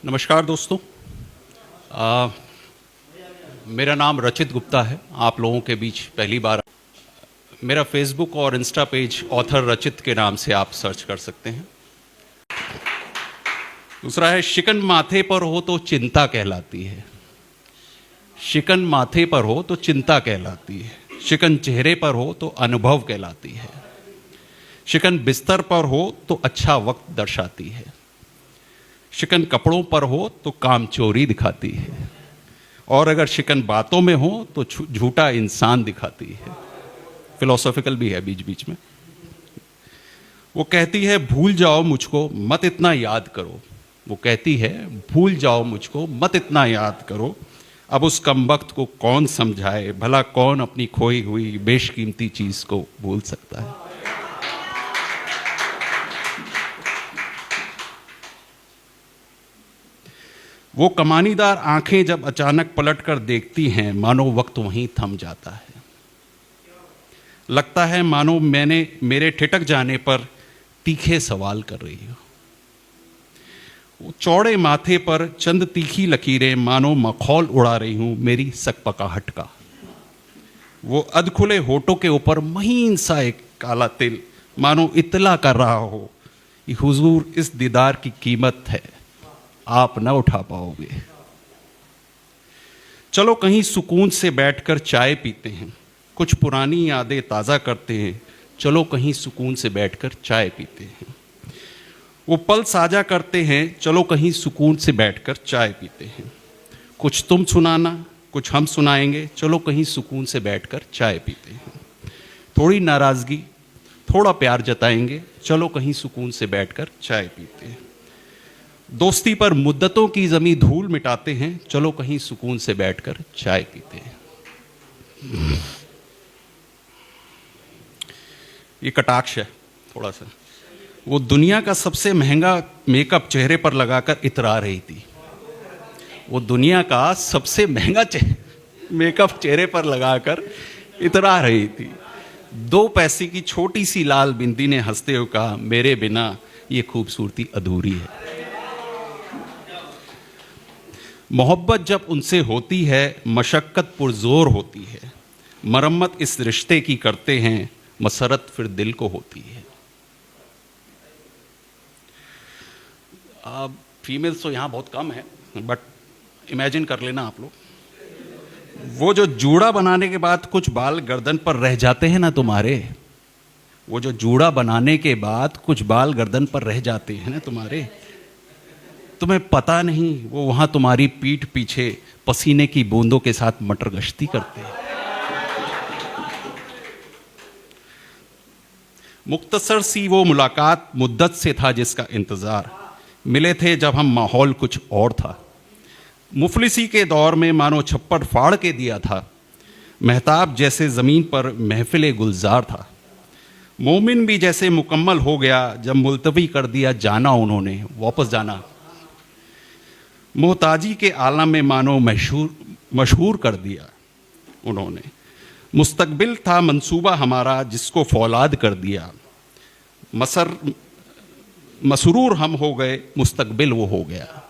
नमस्कार दोस्तों। मेरा नाम रचित गुप्ता है। आप लोगों के बीच पहली बार। मेरा फेसबुक और इंस्टा पेज ऑथर रचित के नाम से आप सर्च कर सकते हैं। दूसरा है, शिकन माथे पर हो तो चिंता कहलाती है। शिकन माथे पर हो तो चिंता कहलाती है। शिकन चेहरे पर हो तो अनुभव कहलाती है। शिकन बिस्तर पर हो तो अच्छा वक्त दर्शाती है। शिकन कपड़ों पर हो तो काम चोरी दिखाती है। और अगर शिकन बातों में हो तो झूठा इंसान दिखाती है। फिलोसॉफिकल भी है बीच बीच में। वो कहती है भूल जाओ मुझको मत इतना याद करो। वो कहती है भूल जाओ मुझको मत इतना याद करो। अब उस कमबख्त को कौन समझाए, भला कौन अपनी खोई हुई बेशकीमती चीज को भूल सकता है। वो कमानीदार आंखें जब अचानक पलटकर देखती हैं, मानो वक्त वहीं थम जाता है। लगता है मानो मैंने मेरे ठिठक जाने पर तीखे सवाल कर रही हो। वो चौड़े माथे पर चंद तीखी लकीरें मानो मखौल उड़ा रही हूं मेरी सकपकाहट का। वो अधखुले होठों के ऊपर महीन सा एक काला तिल मानो इतला कर रहा हो कि हुजूर इस दीदार की कीमत है, आप न उठा पाओगे। चलो कहीं सुकून से बैठकर चाय पीते हैं, कुछ पुरानी यादें ताज़ा करते हैं। चलो कहीं सुकून से बैठकर चाय पीते हैं। वो पल साझा करते हैं, चलो कहीं सुकून से बैठकर चाय पीते हैं। कुछ तुम सुनाना, कुछ हम सुनाएंगे, चलो कहीं सुकून से बैठकर चाय पीते हैं। थोड़ी नाराज़गी, थोड़ा प्यार जताएंगे, चलो कहीं सुकून से बैठकर चाय पीते हैं। दोस्ती पर मुद्दतों की जमी धूल मिटाते हैं, चलो कहीं सुकून से बैठकर चाय पीते हैं। ये कटाक्ष है थोड़ा सा। वो दुनिया का सबसे महंगा मेकअप चेहरे पर लगाकर इतरा रही थी। वो दुनिया का सबसे महंगा मेकअप चेहरे पर लगाकर इतरा रही थी। 2 पैसे की छोटी सी लाल बिंदी ने हंसते हुए कहा, मेरे बिना ये खूबसूरती अधूरी है। मोहब्बत जब उनसे होती है मशक्क़त पुरजोर होती है। मरम्मत इस रिश्ते की करते हैं, मसरत फिर दिल को होती है। फीमेल्स तो यहाँ बहुत कम है, बट इमेजिन कर लेना आप लोग, वो जो जूड़ा बनाने के बाद कुछ बाल गर्दन पर रह जाते हैं ना तुम्हारे, वो जो जूड़ा बनाने के बाद कुछ बाल गर्दन पर रह जाते हैं ना तुम्हारे, तुम्हें पता नहीं वो वहां तुम्हारी पीठ पीछे पसीने की बूंदों के साथ मटर गश्ती करते हैं। मुख्तसर सी वो मुलाकात मुद्दत से था जिसका इंतजार। मिले थे जब हम माहौल कुछ और था। मुफलिसी के दौर में मानो छप्पर फाड़ के दिया था। महताब जैसे ज़मीन पर महफिल गुलजार था। मोमिन भी जैसे मुकम्मल हो गया जब मुलतवी कर दिया जाना उन्होंने, वापस जाना। मोहताजी के आलम में मानो मशहूर कर दिया उन्होंने। मुस्तकबिल था मंसूबा हमारा जिसको फौलाद कर दिया। मसरूर हम हो गए, मुस्तकबिल वो हो गया।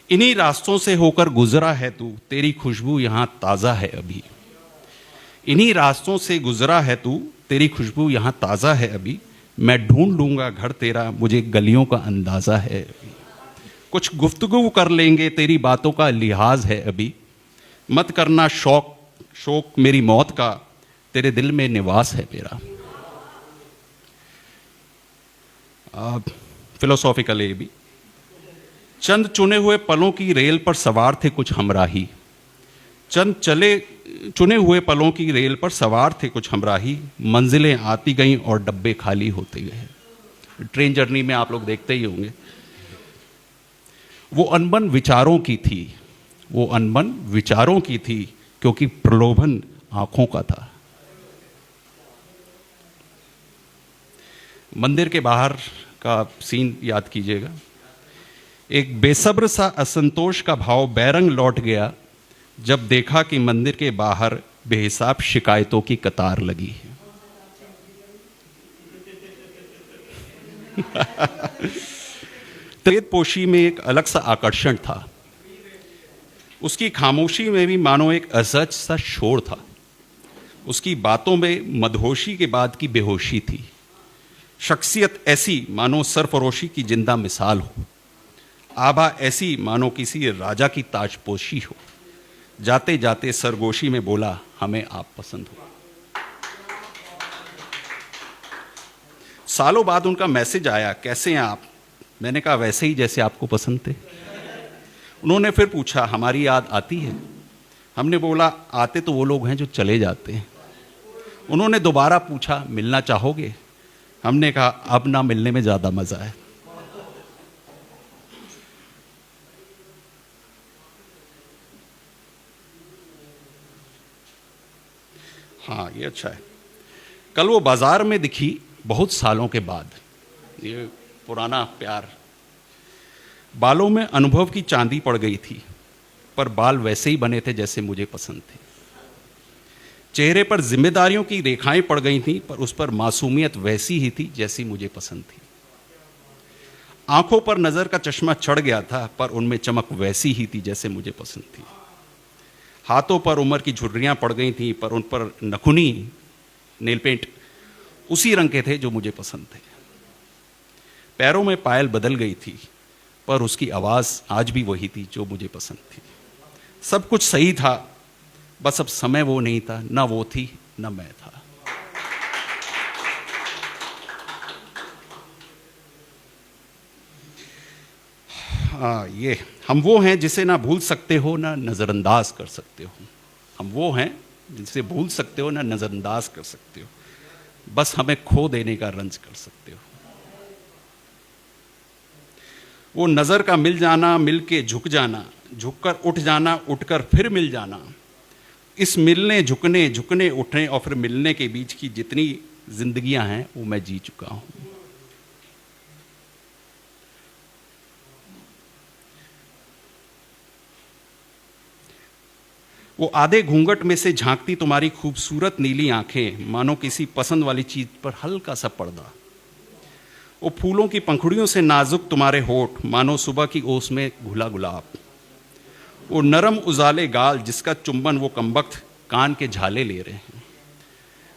इन्हीं रास्तों से होकर गुजरा है तू, तेरी खुशबू यहां ताज़ा है अभी। इन्हीं रास्तों से गुजरा है तू, तेरी खुशबू यहां ताज़ा है अभी। मैं ढूंढ लूंगा घर तेरा, मुझे गलियों का अंदाज़ा है अभी। कुछ गुफ्तगू कर लेंगे, तेरी बातों का लिहाज है अभी। मत करना शौक मेरी मौत का, तेरे दिल में निवास है मेरा। फिलोसॉफिकल ये भी। चंद चुने हुए पलों की रेल पर सवार थे कुछ हमराही। चुने हुए पलों की रेल पर सवार थे कुछ हमराही। मंजिलें आती गईं और डब्बे खाली होते गए। ट्रेन जर्नी में आप लोग देखते ही होंगे। वो अनबन विचारों की थी, वो अनबन विचारों की थी, क्योंकि प्रलोभन आंखों का था। मंदिर के बाहर का सीन याद कीजिएगा। एक बेसब्र सा असंतोष का भाव बैरंग लौट गया जब देखा कि मंदिर के बाहर बेहिसाब शिकायतों की कतार लगी है। वेदपोशी में एक अलग सा आकर्षण था। उसकी खामोशी में भी मानो एक असहज सा शोर था। उसकी बातों में मदहोशी के बाद की बेहोशी थी। शख्सियत ऐसी मानो सरफरोशी की जिंदा मिसाल हो। आभा ऐसी मानो किसी राजा की ताजपोशी हो। जाते जाते सरगोशी में बोला, हमें आप पसंद हो। सालों बाद उनका मैसेज आया, कैसे हैं आप? मैंने कहा वैसे ही जैसे आपको पसंद थे। उन्होंने फिर पूछा, हमारी याद आती है? हमने बोला, आते तो वो लोग हैं जो चले जाते हैं। उन्होंने दोबारा पूछा, मिलना चाहोगे? हमने कहा, अब ना मिलने में ज्यादा मजा है। हाँ, ये अच्छा है। कल वो बाजार में दिखी बहुत सालों के बाद। ये पुराना प्यार। बालों में अनुभव की चांदी पड़ गई थी, पर बाल वैसे ही बने थे जैसे मुझे पसंद थे। चेहरे पर जिम्मेदारियों की रेखाएं पड़ गई थीं, पर उस पर मासूमियत वैसी ही थी जैसी मुझे पसंद थी। आंखों पर नजर का चश्मा चढ़ गया था, पर उनमें चमक वैसी ही थी जैसे मुझे पसंद थी। हाथों पर उम्र की झुर्रियां पड़ गई थीं, पर उन पर नखुनी नेल पेंट उसी रंग के थे जो मुझे पसंद थे। पैरों में पायल बदल गई थी, पर उसकी आवाज आज भी वही थी जो मुझे पसंद थी। सब कुछ सही था, बस अब समय वो नहीं था, ना वो थी ना मैं था। हाँ, ये हम वो हैं जिसे ना भूल सकते हो ना नजरअंदाज कर सकते हो। हम वो हैं जिसे भूल सकते हो ना नजरअंदाज कर सकते हो, बस हमें खो देने का रंज कर सकते हो। वो नजर का मिल जाना, मिल के झुक जाना, झुककर उठ जाना, उठकर फिर मिल जाना। इस मिलने झुकने झुकने उठने और फिर मिलने के बीच की जितनी जिंदगियां हैं वो मैं जी चुका हूं। वो आधे घूंघट में से झांकती तुम्हारी खूबसूरत नीली आंखें, मानो किसी पसंद वाली चीज पर हल्का सा पर्दा। वो फूलों की पंखुड़ियों से नाजुक तुम्हारे होठ, मानो सुबह की ओस में घुला गुलाब। वो नरम उजाले गाल जिसका चुंबन वो कमबख्त कान के झाले ले रहे हैं।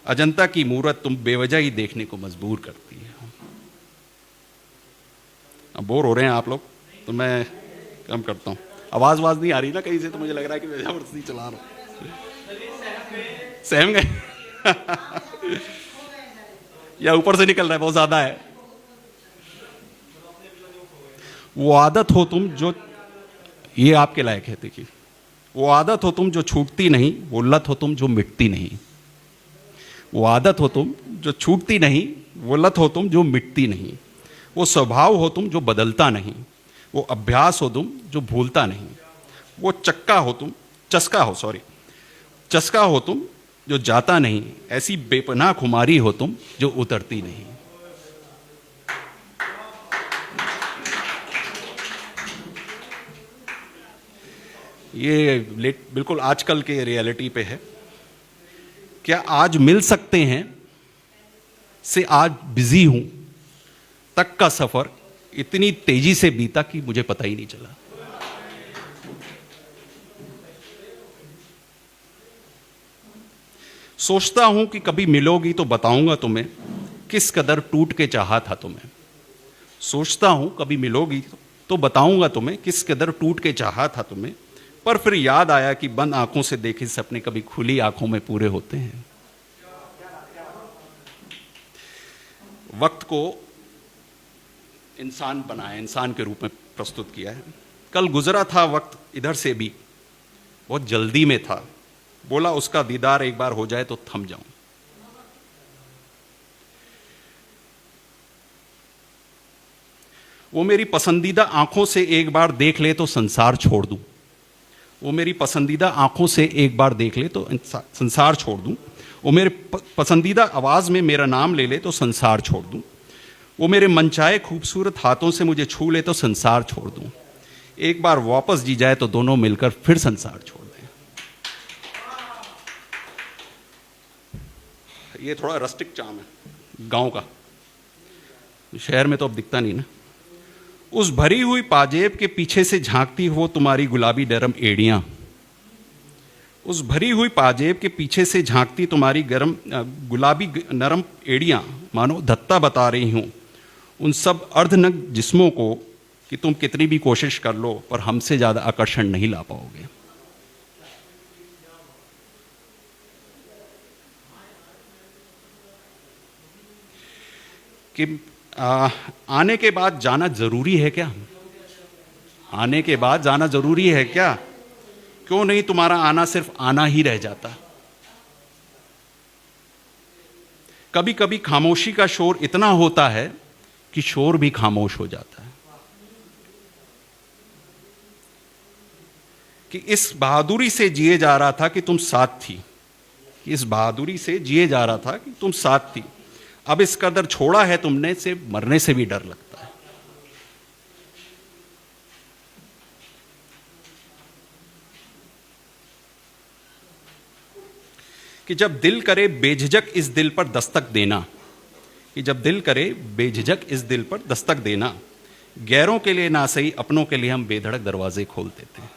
अजंता की मूरत तुम बेवजह ही देखने को मजबूर करती है। अब बोर हो रहे हैं आप लोग तो मैं कम करता हूँ। आवाज नहीं आ रही ना कहीं से, तो मुझे लग रहा है कि मैं जबरदस्ती चला रहा हूँ। सहम गए? या ऊपर से निकल रहा है, बहुत ज्यादा है। वो आदत हो तुम जो, ये आपके लायक है, देखिए। वो आदत हो तुम जो छूटती नहीं, वो लत हो तुम जो मिटती नहीं। वो आदत हो तुम जो छूटती नहीं, वो लत हो तुम जो मिटती नहीं। वो स्वभाव हो तुम जो बदलता नहीं, वो अभ्यास हो तुम जो भूलता नहीं। वो चस्का हो तुम जो जाता नहीं। ऐसी बेपनाह खुमारी हो तुम जो उतरती नहीं। ये बिल्कुल आजकल के रियलिटी पे है। क्या आज मिल सकते हैं से आज बिजी हूं तक का सफर इतनी तेजी से बीता कि मुझे पता ही नहीं चला। सोचता हूं कि कभी मिलोगी तो बताऊंगा तुम्हें किस कदर टूट के चाहा था तुम्हें। सोचता हूं कभी मिलोगी तो बताऊंगा तुम्हें किस कदर टूट के चाहा था तुम्हें। पर फिर याद आया कि बंद आंखों से देखे सपने कभी खुली आंखों में पूरे होते हैं। वक्त को इंसान बनाया, इंसान के रूप में प्रस्तुत किया है। कल गुजरा था वक्त इधर से भी, बहुत जल्दी में था। बोला उसका दीदार एक बार हो जाए तो थम जाऊं। वो मेरी पसंदीदा आंखों से एक बार देख ले तो संसार छोड़ दूं। वो मेरी पसंदीदा आंखों से एक बार देख ले तो संसार छोड़ दूं। वो मेरे पसंदीदा आवाज में मेरा नाम ले ले तो संसार छोड़ दूं। वो मेरे मनचाहे खूबसूरत हाथों से मुझे छू ले तो संसार छोड़ दूं। एक बार वापस जी जाए तो दोनों मिलकर फिर संसार छोड़ दें। ये थोड़ा रस्टिक चाम है गांव का। शहर में तो अब दिखता नहीं ना। उस भरी हुई पाजेब के पीछे से झांकती हो तुम्हारी गुलाबी नरम एड़ियां, उस भरी हुई पाजेब के पीछे से झांकती तुम्हारी गुलाबी नरम एड़ियां मानो धत्ता बता रही हूं उन सब अर्धनग्न जिस्मों को कि तुम कितनी भी कोशिश कर लो पर हमसे ज्यादा आकर्षण नहीं ला पाओगे। कि आने के बाद जाना जरूरी है क्या? आने के बाद जाना जरूरी है क्या? क्यों नहीं तुम्हारा आना सिर्फ आना ही रह जाता? कभी कभी खामोशी का शोर इतना होता है कि शोर भी खामोश हो जाता है। कि इस बहादुरी से जिए जा रहा था कि तुम साथ थी, इस बहादुरी से जिए जा रहा था कि तुम साथ थी। अब इस कदर छोड़ा है तुमने से मरने से भी डर लगता है। कि जब दिल करे बेझिझक इस दिल पर दस्तक देना, कि जब दिल करे बेझिझक इस दिल पर दस्तक देना, गैरों के लिए ना सही अपनों के लिए हम बेधड़क दरवाजे खोल देते हैं।